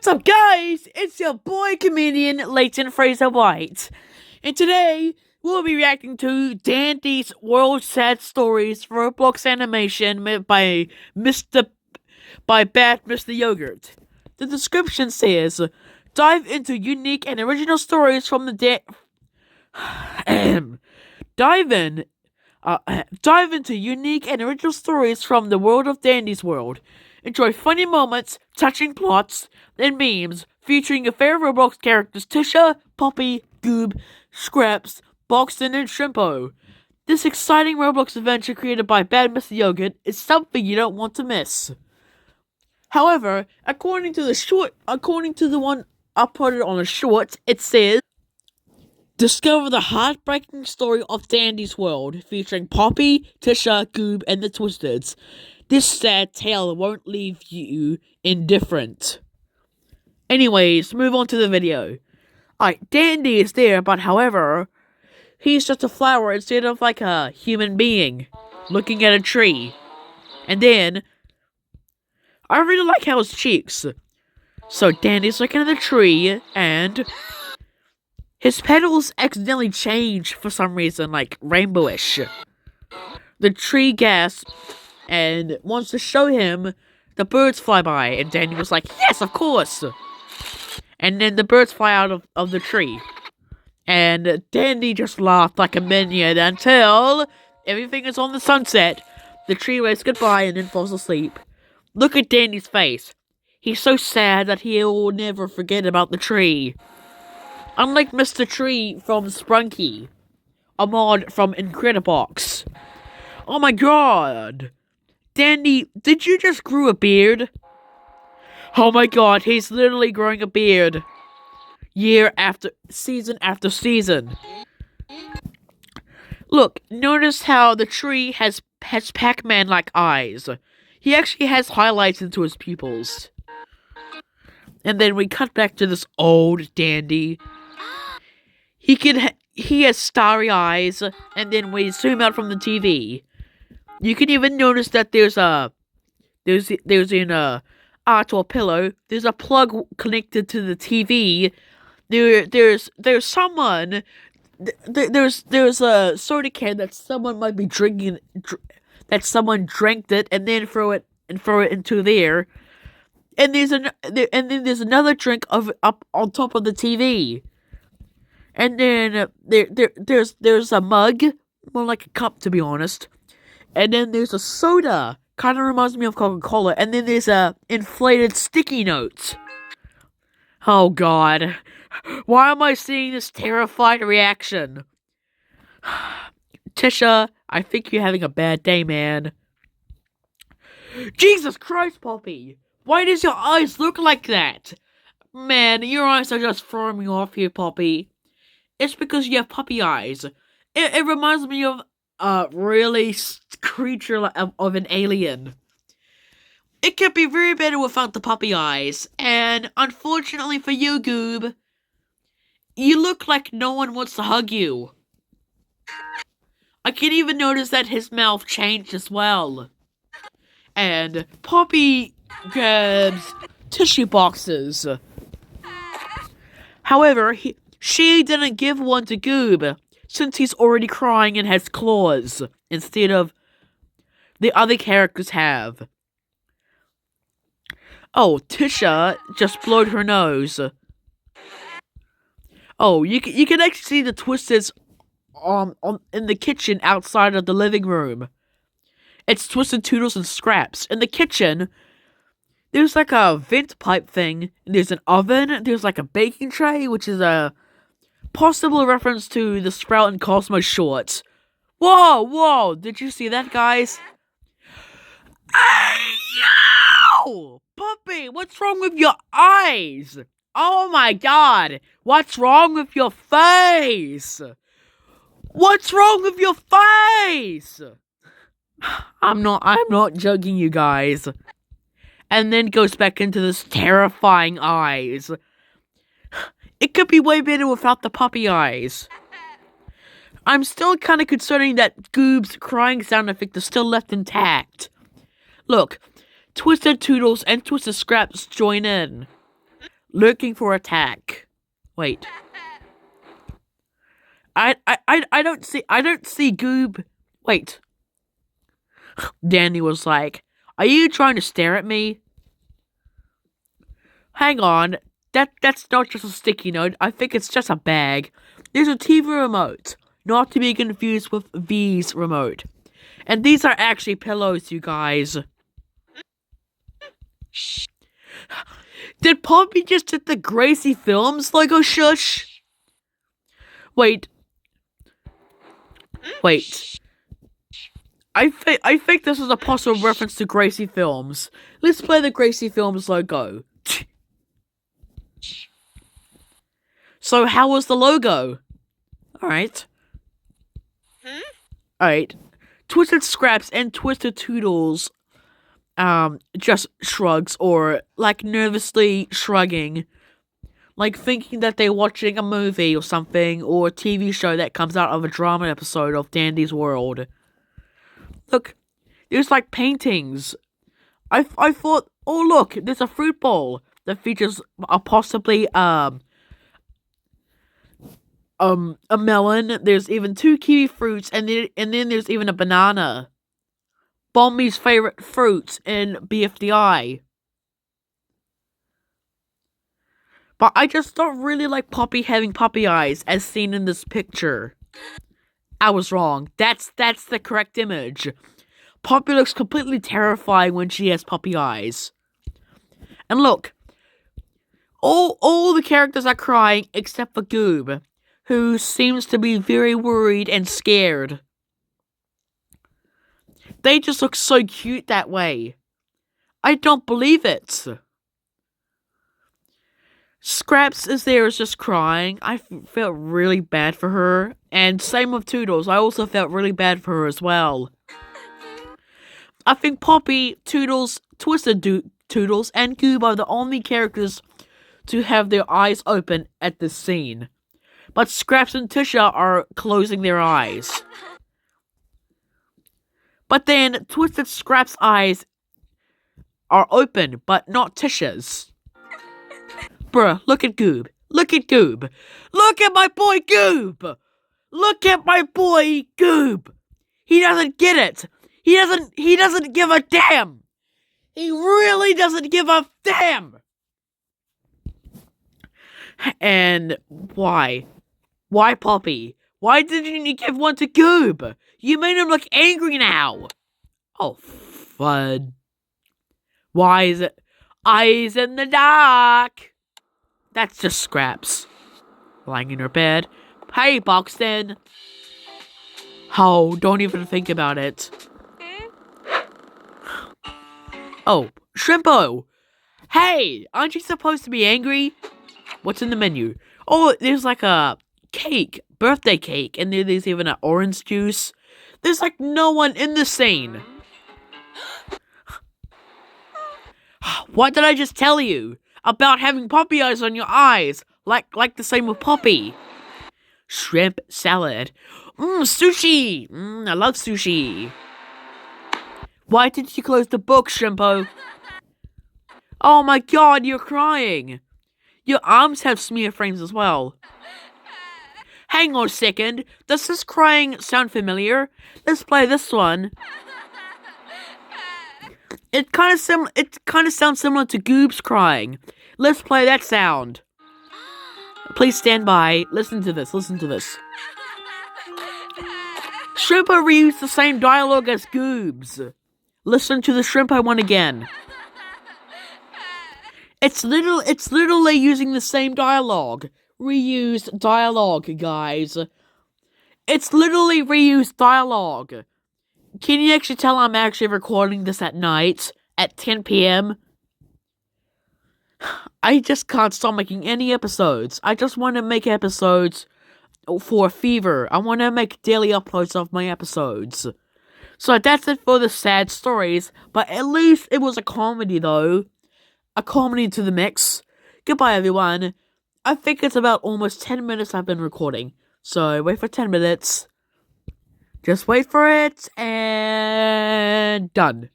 What's up, guys? It's your boy comedian Leighton Fraser-White, and today we'll be reacting to Dandy's World Sad Stories Roblox animation made by Bad Mr. Yogurt. The description says, "Dive into unique and original stories from the dive into unique and original stories from the world of Dandy's World. Enjoy funny moments, touching plots, and memes featuring your favorite Roblox characters Tisha, Poppy, Goob, Scraps, Boxton, and Shrimpo. This exciting Roblox adventure created by Bad Mr. Yogurt is something you don't want to miss." However, according to the one uploaded on a short, it says, "Discover the heartbreaking story of Dandy's World, featuring Poppy, Tisha, Goob, and the Twisteds. This sad tale won't leave you indifferent." Anyways, move on to the video. Alright, Dandy is there, but however, he's just a flower instead of like a human being looking at a tree. And then, I really like how his cheeks. So Dandy's looking at the tree, and his petals accidentally change for some reason, like rainbowish. The tree gasps and wants to show him the birds fly by, and Dandy was like, "Yes, of course!" And then the birds fly out of the tree. And Dandy just laughed like a minion until everything is on the sunset. The tree waves goodbye and then falls asleep. Look at Dandy's face. He's so sad that he'll never forget about the tree. Unlike Mr. Tree from Sprunky, a mod from Incredibox. Oh my god! Dandy, did you just grow a beard? Oh my god, he's literally growing a beard. Season after season. Look, notice how the tree has Pac-Man-like eyes. He actually has highlights into his pupils. And then we cut back to this old Dandy. He has starry eyes, and then we zoom out from the TV. You can even notice that there's a pillow. There's a plug connected to the TV. There's someone. There's a soda can that someone might be drinking. That someone drank it and then throw it into there. And there's another drink up on top of the TV. And then there's a mug, more like a cup to be honest. And then there's a soda, kind of reminds me of Coca-Cola. And then there's a inflated sticky note. Oh god, why am I seeing this terrified reaction? Tisha, I think you're having a bad day, man. Jesus Christ, Poppy! Why does your eyes look like that? Man, your eyes are just throwing me off here, Poppy. It's because you have puppy eyes. It reminds me of a really creature of an alien. It could be very better without the puppy eyes. And unfortunately for you, Goob, you look like no one wants to hug you. I can even notice that his mouth changed as well. And Poppy grabs tissue boxes. However, she didn't give one to Goob, since he's already crying and has claws, instead of the other characters have. Oh, Tisha just blowed her nose. Oh, you can actually see the Twisteds in the kitchen outside of the living room. It's Twisted Toodles and Scraps. In the kitchen, there's like a vent pipe thing, and there's an oven, there's like a baking tray, which is a possible reference to the Sprout and Cosmo shorts. Whoa, did you see that, guys? Hey, yo! Puppy, what's wrong with your eyes? Oh my god, what's wrong with your face? What's wrong with your face? I'm not joking, you guys. And then goes back into this terrifying eyes. It could be way better without the puppy eyes. I'm still kind of concerning that Goob's crying sound effect is still left intact. Look, Twisted Toodles and Twisted Scraps join in. lurking for attack. Wait. I don't see Goob. Wait. Danny was like, "Are you trying to stare at me?" Hang on. That's not just a sticky note. I think it's just a bag. There's a TV remote, not to be confused with V's remote. And these are actually pillows, you guys. Did Poppy just hit the Gracie Films logo? Shush. Wait. I think this is a possible reference to Gracie Films. Let's play the Gracie Films logo. So how was the logo? Alright. Alright. Twisted Scraps and Twisted Toodles just shrugs or like nervously shrugging. Like thinking that they're watching a movie or something or a TV show that comes out of a drama episode of Dandy's World. Look, there's like paintings. I thought, oh look, there's a fruit bowl that features a possibly a melon. There's even 2 kiwi fruits, and then there's even a banana. Bommy's favorite fruits in BFDI. But I just don't really like Poppy having puppy eyes, as seen in this picture. I was wrong. That's the correct image. Poppy looks completely terrifying when she has puppy eyes. And look, all the characters are crying except for Goob, who seems to be very worried and scared. They just look so cute that way. I don't believe it. Scraps is just crying. I felt really bad for her. And same with Toodles. I also felt really bad for her as well. I think Poppy, Toodles, Twisted Toodles, and Goob are the only characters to have their eyes open at this scene. But Scraps and Tisha are closing their eyes. But then Twisted Scraps' eyes are open, but not Tisha's. Bruh, look at Goob. Look at Goob. Look at my boy Goob! Look at my boy Goob! He doesn't get it! He doesn't give a damn! He really doesn't give a damn! And why? Why, Poppy? Why didn't you give one to Goob? You made him look angry now! Oh, fud. Why is it eyes in the dark? That's just Scraps. Lying in her bed. Hey, Boxton! Oh, don't even think about it. Oh, Shrimpo! Hey, aren't you supposed to be angry? What's in the menu? Oh, there's like a cake, birthday cake, and there's even an orange juice. There's like no one in the scene. What did I just tell you? About having puppy eyes on your eyes, like the same with Poppy. Shrimp salad. Sushi! I love sushi. Why did you close the book, Shrimpo? Oh my god, you're crying. Your arms have smear frames as well. Hang on a second. Does this crying sound familiar? Let's play this one. It kind of sounds similar to Goob's crying. Let's play that sound. Please stand by. Listen to this. Shrimpo reused the same dialogue as Goob's. Listen to the Shrimpo one again. It's literally using the same dialogue. Reused dialogue, guys. It's literally reused dialogue. Can you actually tell I'm actually recording this at night at 10 p.m.? I just can't stop making any episodes. I just want to make episodes for Fever. I want to make daily uploads of my episodes. So that's it for the sad stories, but at least it was a comedy though. A comedy to the mix. Goodbye everyone. I think it's about almost 10 minutes I've been recording. So wait for 10 minutes. Just wait for it, and done.